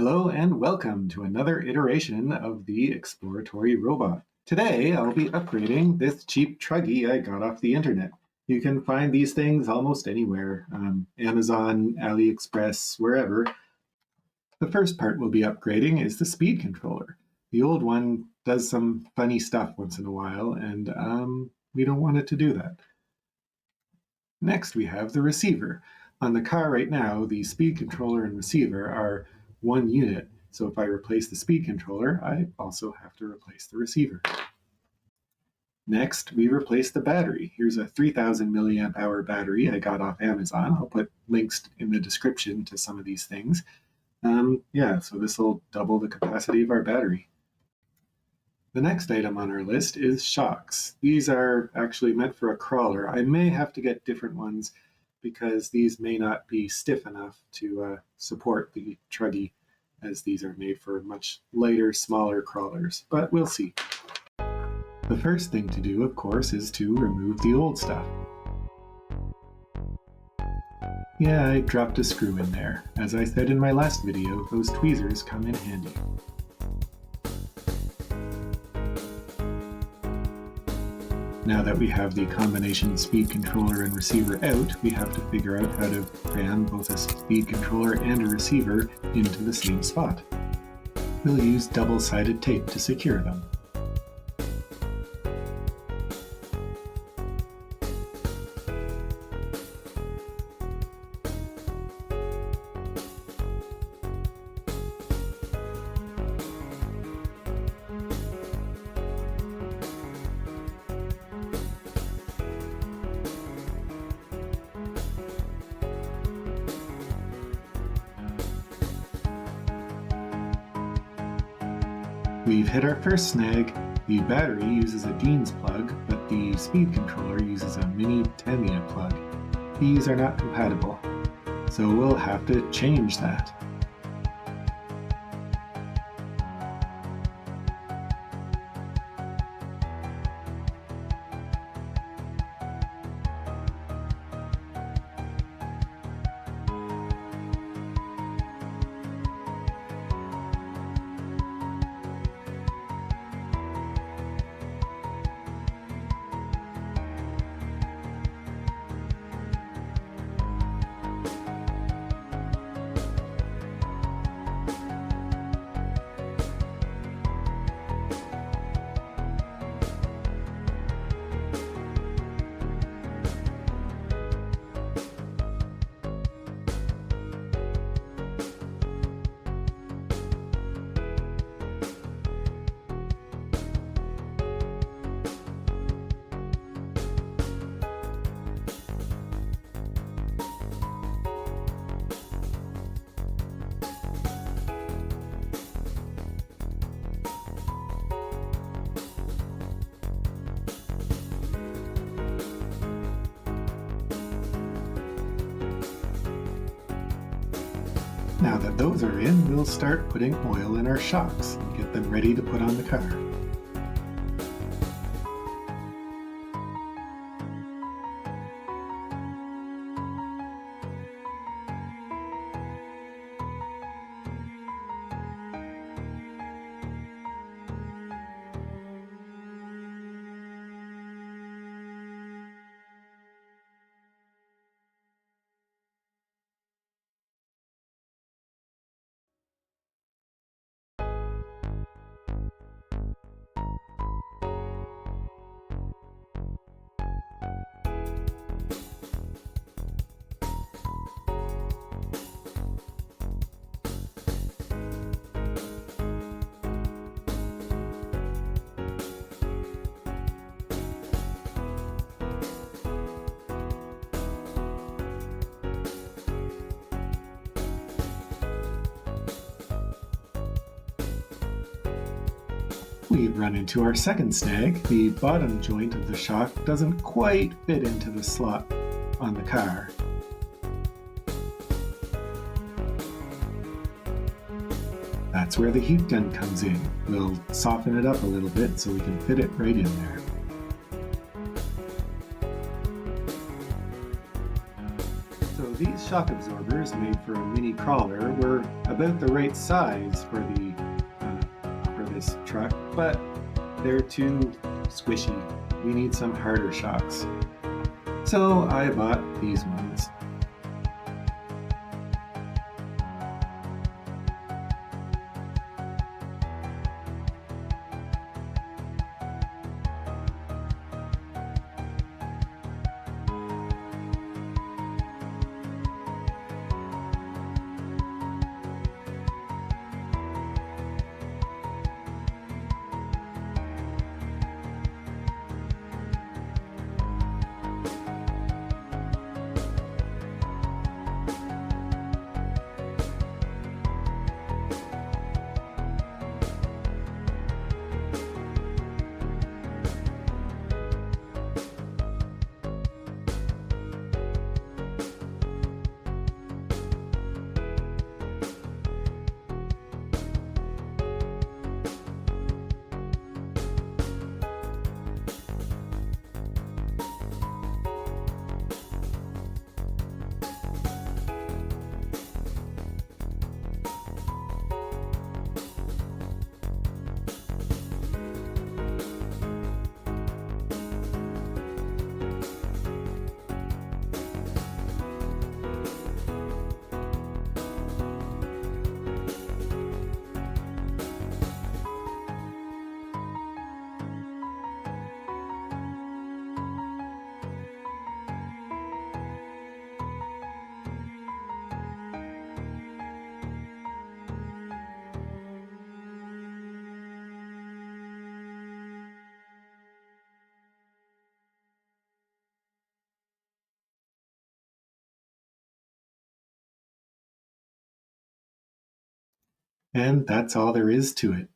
Hello and welcome to another iteration of the Exploratory Robot. Today I'll be upgrading this cheap Truggy I got off the internet. You can find these things almost anywhere, Amazon, AliExpress, wherever. The first part we'll be upgrading is the speed controller. The old one does some funny stuff once in a while, and we don't want it to do that. Next we have the receiver. On the car right now, the speed controller and receiver are one unit, so if I replace the speed controller, I also have to replace the receiver. Next, we replace the battery. Here's a 3000 milliamp hour battery I got off Amazon. I'll put links in the description to some of these things. So this will double the capacity of our battery. The next item on our list is shocks. These are actually meant for a crawler. I may have to get different ones because these may not be stiff enough to support the Truggy, as these are made for much lighter, smaller crawlers, but we'll see. The first thing to do, of course, is to remove the old stuff. Yeah, I dropped a screw in there. As I said in my last video, those tweezers come in handy. Now that we have the combination speed controller and receiver out, we have to figure out how to cram both a speed controller and a receiver into the same spot. We'll use double-sided tape to secure them. We've hit our first snag. The battery uses a Dean's plug, but the speed controller uses a mini Tamiya plug. These are not compatible, so we'll have to change that. Now that those are in, we'll start putting oil in our shocks and get them ready to put on the car. We've run into our second snag. The bottom joint of the shock doesn't quite fit into the slot on the car. That's where the heat gun comes in. We'll soften it up a little bit so we can fit it right in there. So these These shock absorbers made for a mini crawler were about the right size for this truck, but they're too squishy. We need some harder shocks. So I bought these ones. And that's all there is to it.